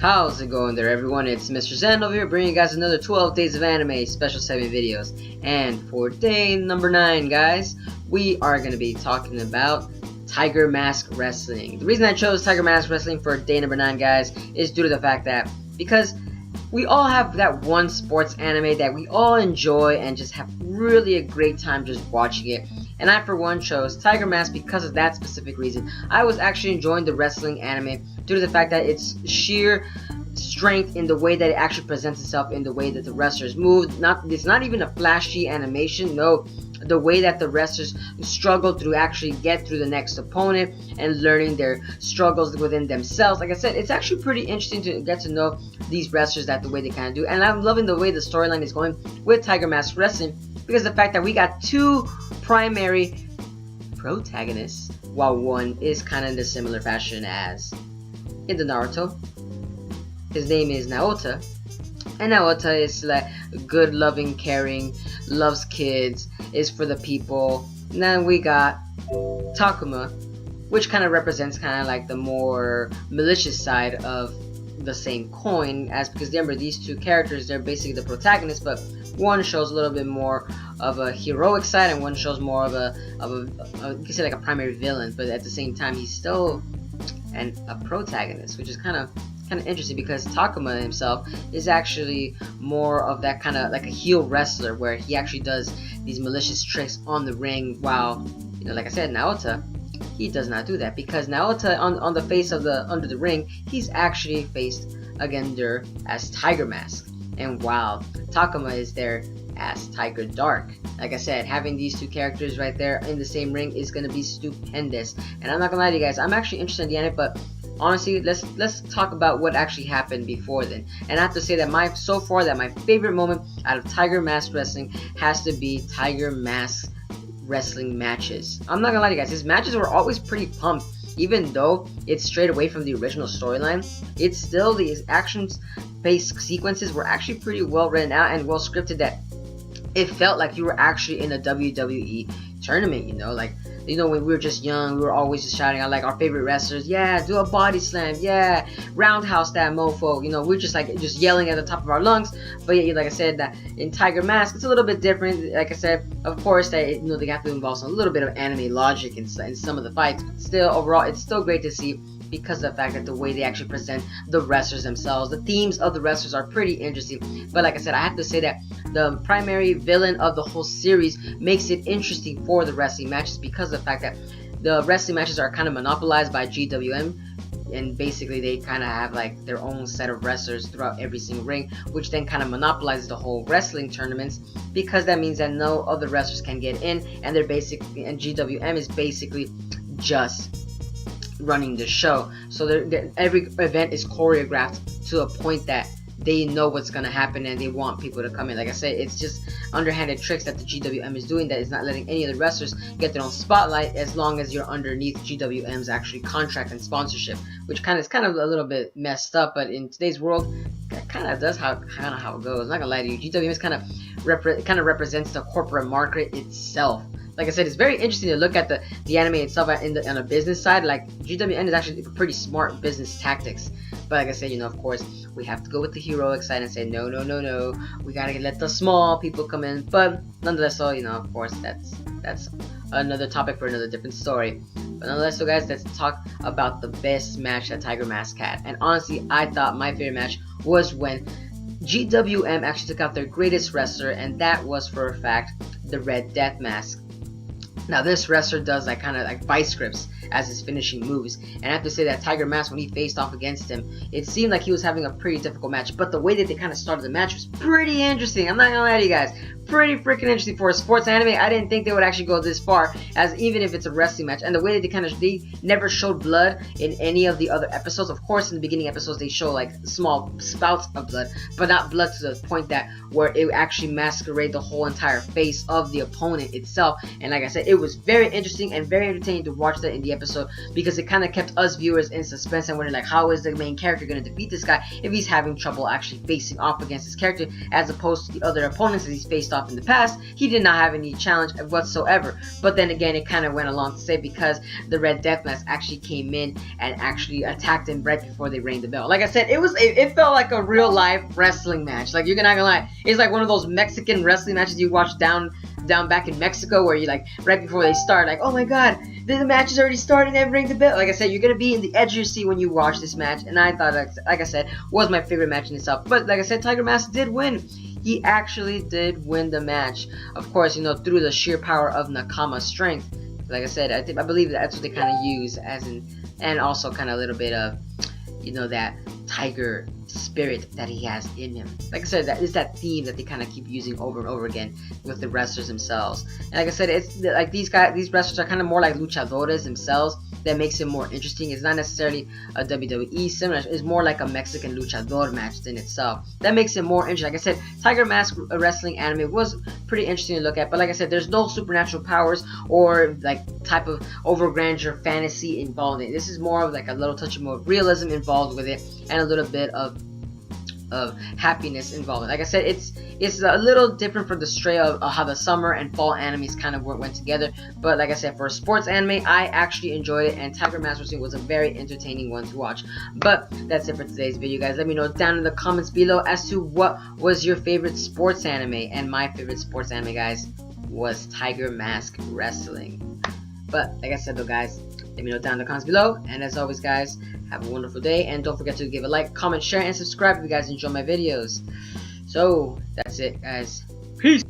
How's it going there, everyone? It's Mr. Zen over here bringing you guys another 12 Days of Anime special segment videos. And for day number 9, guys, we are going to be talking about Tiger Mask Wrestling. The reason I chose Tiger Mask Wrestling for day number 9, guys, is due to the fact that because we all have that one sports anime that we all enjoy and just have really a great time just watching it. And I, for one, chose Tiger Mask because of that specific reason. I was actually enjoying the wrestling anime due to the fact that it's sheer strength in the way that it actually presents itself, in the way that the wrestlers move. It's not even a flashy animation. No, the way that the wrestlers struggle to actually get through the next opponent and learning their struggles within themselves. Like I said, it's actually pretty interesting to get to know these wrestlers, that the way they kind of do. And I'm loving the way the storyline is going with Tiger Mask Wrestling because of the fact that we got 2 primary protagonists, while one is kind of in a similar fashion as in the Naruto. His name is Naota, and Naota is like good, loving, caring, loves kids, is for the people. And then we got Takuma, which kind of represents kind of like the more malicious side of the same coin, as because remember, these 2 characters, they're basically the protagonists, but one shows a little bit more of a heroic side and one shows more of a you can say like a primary villain, but at the same time he's still a protagonist, which is kind of interesting because Takuma himself is actually more of that kind of like a heel wrestler where he actually does these malicious tricks on the ring, while, you know, like I said, Naota, he does not do that because Naota on the face of the under the ring, he's actually faced again there as Tiger Mask, and while Takuma is there as Tiger Dark. Like I said, having these 2 characters right there in the same ring is gonna be stupendous. And I'm not gonna lie to you guys, I'm actually interested in the anime, but honestly, let's talk about what actually happened before then. And I have to say that my favorite moment out of Tiger Mask Wrestling has to be Tiger Mask Wrestling matches. I'm not gonna lie to you guys, his matches were always pretty pumped. Even though it's straight away from the original storyline, it's still, these action-based sequences were actually pretty well written out and well scripted, that it felt like you were actually in a WWE tournament, you know, like, you know, when we were just young, we were always just shouting out like our favorite wrestlers, yeah, do a body slam, yeah, roundhouse that mofo, you know, we're just like just yelling at the top of our lungs. But yeah, like I said, that in Tiger Mask, it's a little bit different. Like I said, of course, that, you know, they have to involve a little bit of anime logic in some of the fights, but still, overall, it's still great to see because of the fact that the way they actually present the wrestlers themselves, the themes of the wrestlers are pretty interesting. But like I said, I have to say that the primary villain of the whole series makes it interesting for the wrestling matches because of the fact that the wrestling matches are kind of monopolized by GWM, and basically they kind of have like their own set of wrestlers throughout every single ring, which then kind of monopolizes the whole wrestling tournaments, because that means that no other wrestlers can get in, and and GWM is basically just running the show. So every event is choreographed to a point that they know what's gonna happen and they want people to come in. Like I said, it's just underhanded tricks that the GWM is doing that is not letting any of the wrestlers get their own spotlight, as long as you're underneath GWM's actually contract and sponsorship, which is kind of a little bit messed up. But in today's world, that kind of does how it goes. I'm not gonna lie to you, GWM is kind of represents the corporate market itself. Like I said, it's very interesting to look at the anime itself on a business side. Like, GWN is actually pretty smart business tactics. But like I said, you know, of course, we have to go with the heroic side and say, no, we gotta let the small people come in. But nonetheless, so, you know, of course, that's another topic for another different story. But nonetheless, so guys, let's talk about the best match that Tiger Mask had. And honestly, I thought my favorite match was when GWM actually took out their greatest wrestler, and that was, for a fact, the Red Death Mask. Now, this wrestler does like kind of like vice grips as his finishing moves, and I have to say that Tiger Mask, when he faced off against him, it seemed like he was having a pretty difficult match, but the way that they kind of started the match was pretty interesting. I'm not gonna lie to you guys, pretty freaking interesting for a sports anime. I didn't think they would actually go this far, as even if it's a wrestling match. And the way that they never showed blood in any of the other episodes. Of course, in the beginning episodes they show like small spouts of blood, but not blood to the point that where it actually masquerade the whole entire face of the opponent itself. And like I said, it was very interesting and very entertaining to watch that in the episode, because it kind of kept us viewers in suspense and wondering like, how is the main character going to defeat this guy if he's having trouble actually facing off against this character, as opposed to the other opponents that he's faced off in the past. He did not have any challenge whatsoever. But then again, it kind of went along to say because the Red Death Mask actually came in and actually attacked him right before they rang the bell. Like I said, it felt like a real life wrestling match. Like, you're not gonna lie, it's like one of those Mexican wrestling matches you watch down back in Mexico, where you like right before they start, like, oh my god, the match is already starting, they ring the bell. Like I said, you're gonna be in the edge of your seat when you watch this match, and I thought, like I said, was my favorite match in itself. But like I said, Tiger Mask did win. He actually did win the match. Of course, you know, through the sheer power of Nakama's strength. Like I said, I believe that's what they kind of use as in, and also kind of a little bit of, you know, that tiger spirit that he has in him. Like I said, that is that theme that they kind of keep using over and over again with the wrestlers themselves. And like I said, it's like these wrestlers are kind of more like luchadores themselves. That makes it more interesting. It's not necessarily a WWE similar. It's more like a Mexican luchador match in itself. That makes it more interesting. Like I said, Tiger Mask wrestling anime was pretty interesting to look at. But like I said, there's no supernatural powers or like type of overgrandeur fantasy involved in it. This is more of like a little touch of more realism involved with it, and a little bit of happiness involved. Like I said, it's a little different from the stray of how the summer and fall animes kind of went together. But like I said, for a sports anime, I actually enjoyed it, and Tiger Mask Wrestling was a very entertaining one to watch. But that's it for today's video, guys. Let me know down in the comments below as to what was your favorite sports anime. And my favorite sports anime, guys, was Tiger Mask Wrestling. But like I said though, guys, let me know down in the comments below. And as always, guys, have a wonderful day, and don't forget to give a like, comment, share, and subscribe if you guys enjoy my videos. So that's it, guys. Peace.